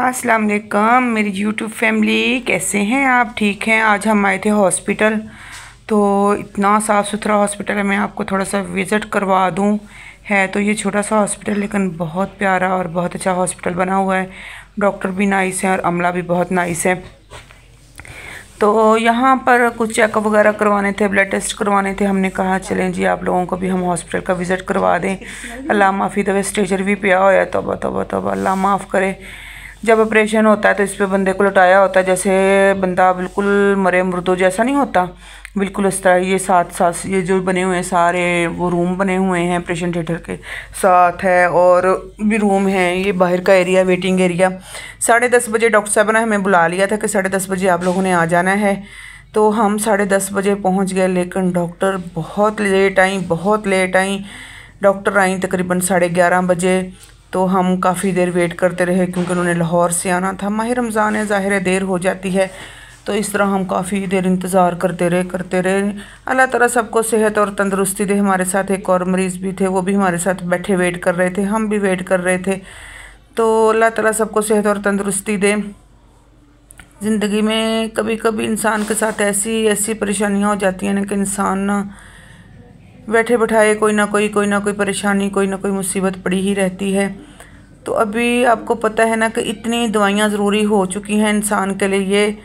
अस्सलाम वालेकुम मेरी यूट्यूब फैमिली, कैसे हैं आप? ठीक हैं। आज हम आए थे हॉस्पिटल, तो इतना साफ़ सुथरा हॉस्पिटल है, मैं आपको थोड़ा सा विज़िट करवा दूं। है तो ये छोटा सा हॉस्पिटल, लेकिन बहुत प्यारा और बहुत अच्छा हॉस्पिटल बना हुआ है। डॉक्टर भी नाइस हैं और अमला भी बहुत नाइस है। तो यहाँ पर कुछ चेकअप वगैरह करवाने थे, ब्लड टेस्ट करवाने थे। हमने कहा चलें जी, आप लोगों को भी हम हॉस्पिटल का विज़िट करवा दें। अल्लाह माफ़ी दवे, स्टेजर भी पिया हुआ है। तौबा तौबा तौबा, अल्लाह माफ़ करे। जब ऑपरेशन होता है तो इस पे बंदे को लटाया होता है, जैसे बंदा बिल्कुल मरे मुर्दों जैसा नहीं होता, बिल्कुल इस तरह। ये साथ साथ ये जो बने हुए हैं सारे वो रूम बने हुए हैं, ऑपरेशन थिएटर के साथ है और भी रूम हैं। ये बाहर का एरिया, वेटिंग एरिया। 10:30 बजे डॉक्टर साहब ने हमें बुला लिया था कि 10:30 बजे आप लोगों ने आ जाना है। तो हम 10:30 बजे पहुंच गए, लेकिन डॉक्टर बहुत लेट आई, बहुत लेट आई। डॉक्टर आई तकरीबन 11:30 बजे। तो हम काफ़ी देर वेट करते रहे, क्योंकि उन्होंने लाहौर से आना था। माह रमज़ान है, ज़ाहिर है देर हो जाती है। तो इस तरह हम काफ़ी देर इंतज़ार करते रहे। अल्लाह ताला सबको सेहत और तंदरुस्ती दे। हमारे साथ एक और मरीज़ भी थे, वो भी हमारे साथ बैठे वेट कर रहे थे, हम भी वेट कर रहे थे। तो अल्लाह ताला सबको सेहत और तंदरुस्ती दे। ज़िंदगी में कभी कभी इंसान के साथ ऐसी ऐसी परेशानियाँ हो जाती हैं ना कि इंसान ना बैठे बैठाए कोई ना कोई परेशानी, कोई ना कोई मुसीबत पड़ी ही रहती है। तो अभी आपको पता है ना कि इतनी दवाइयाँ ज़रूरी हो चुकी हैं इंसान के लिए। ये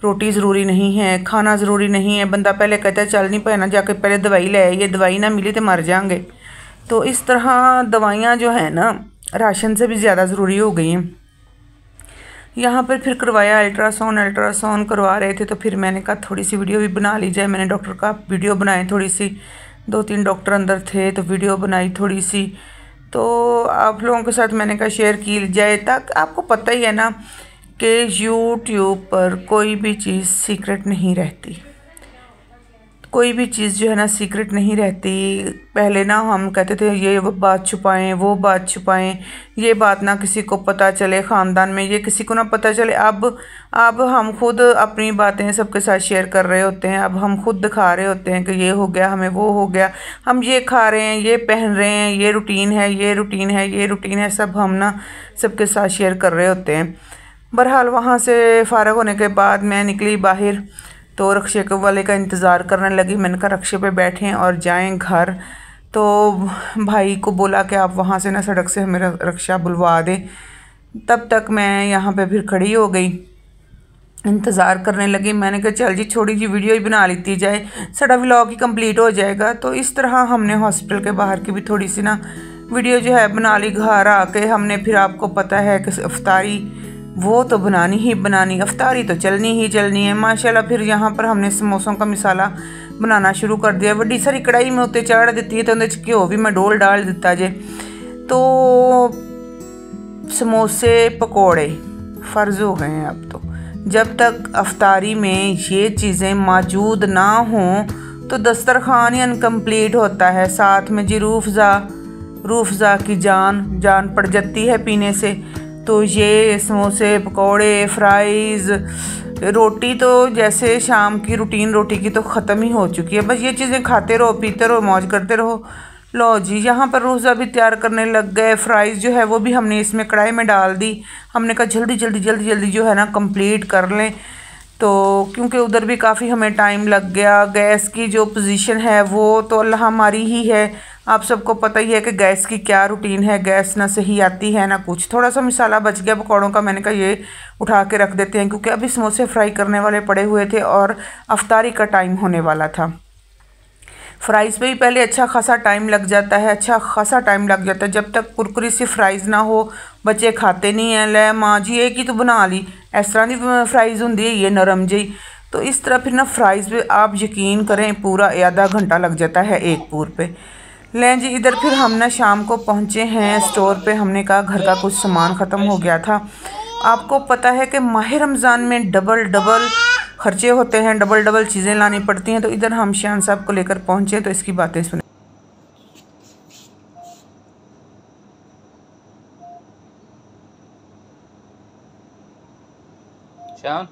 रोटी ज़रूरी नहीं है, खाना ज़रूरी नहीं है। बंदा पहले कहता है चल नहीं पाए ना, जाके पहले दवाई ले आइए, दवाई ना मिली तो मर जाएंगे। तो इस तरह दवाइयाँ जो है ना राशन से भी ज़्यादा ज़रूरी हो गई हैं। यहाँ पर फिर करवाया अल्ट्रासाउंड करवा रहे थे। तो फिर मैंने कहा थोड़ी सी वीडियो भी बना ली जाए। मैंने डॉक्टर का वीडियो बनाई थोड़ी सी, 2-3 डॉक्टर अंदर थे तो वीडियो बनाई थोड़ी सी। तो आप लोगों के साथ मैंने कहा शेयर की जाए, ताकि आपको पता ही है ना कि यूट्यूब पर कोई भी चीज़ सीक्रेट नहीं रहती। कोई भी चीज़ जो है ना सीक्रेट नहीं रहती। पहले ना हम कहते थे ये बात छुपाएं, वो बात छुपाएं, ये बात ना किसी को पता चले, ख़ानदान में ये किसी को ना पता चले। अब हम खुद अपनी बातें सबके साथ शेयर कर रहे होते हैं। अब हम खुद दिखा रहे होते हैं कि ये हो गया, हमें वो हो गया, हम ये खा रहे हैं, ये पहन रहे हैं, ये रूटीन है, ये रूटीन है, ये रूटीन है, सब हम ना सबके साथ शेयर कर रहे होते हैं। बहरहाल वहाँ से फ़ारग होने के बाद मैं निकली बाहर, तो रक्शे के वाले का इंतज़ार करने लगी। मैंने कहा रक्शे पे बैठें और जाएं घर। तो भाई को बोला कि आप वहाँ से ना सड़क से हमें रक्शा बुलवा दें। तब तक मैं यहाँ पे फिर खड़ी हो गई, इंतज़ार करने लगी। मैंने कहा चल जी छोटी जी वीडियो ही बना लेती जाए, सारा व्लॉग ही कंप्लीट हो जाएगा। तो इस तरह हमने हॉस्पिटल के बाहर की भी थोड़ी सी ना वीडियो जो है बना ली। घर आके हमने फिर, आपको पता है कि अफ्तारी वो तो बनानी ही बनानी, अफ्तारी तो चलनी ही चलनी है माशाल्लाह। फिर यहाँ पर हमने समोसों का मिसाला बनाना शुरू कर दिया। बड़ी सारी कढ़ाई में उत्ते चाढ़ दी है, तो उन्हें घ्यो भी मैं डोल डाल दिता जे। तो समोसे पकोड़े फ़र्ज़ हो गए हैं अब तो। जब तक अफ्तारी में ये चीज़ें मौजूद ना हों तो दस्तरखान ही अनकम्प्लीट होता है। साथ में जी रूफ़ज़ा की जान पड़ जाती है पीने से। तो ये समोसे पकोड़े फ्राइज़, रोटी तो जैसे शाम की रूटीन रोटी की तो ख़त्म ही हो चुकी है। बस ये चीज़ें खाते रहो, पीते रहो, मौज करते रहो। लो जी, यहाँ पर रूज़ा भी तैयार करने लग गए। फ्राइज़ जो है वो भी हमने इसमें कढ़ाई में डाल दी। हमने कहा जल्दी जो है ना कंप्लीट कर लें। तो क्योंकि उधर भी काफ़ी हमें टाइम लग गया। गैस की जो पोजीशन है वो तो अल्लाह हमारी ही है। आप सबको पता ही है कि गैस की क्या रूटीन है। गैस ना सही आती है ना कुछ। थोड़ा सा मसाला बच गया पकौड़ों का, मैंने कहा ये उठा के रख देते हैं, क्योंकि अभी समोसे फ्राई करने वाले पड़े हुए थे और अफ्तारी का टाइम होने वाला था। फ्राइज़ पे भी पहले अच्छा खासा टाइम लग जाता है, जब तक कुरकुरी सी फ्राइज़ ना हो बच्चे खाते नहीं हैं। ले माँ जी एक ही तो बना ली, इस तरह की फ्राइज़ होंगी है ये नरम जी। तो इस तरह फिर ना फ्राइज़ पे आप यकीन करें पूरा आधा घंटा लग जाता है एक पूर पे। लें जी, इधर फिर हम ना शाम को पहुँचे हैं स्टोर पे। हमने कहा घर का कुछ सामान ख़त्म हो गया था। आपको पता है कि माह रमज़ान में डबल खर्चे होते हैं, डबल चीज़ें लानी पड़ती हैं। तो इधर हम शान साहब को लेकर पहुँचे, तो इसकी बातें सुने। शान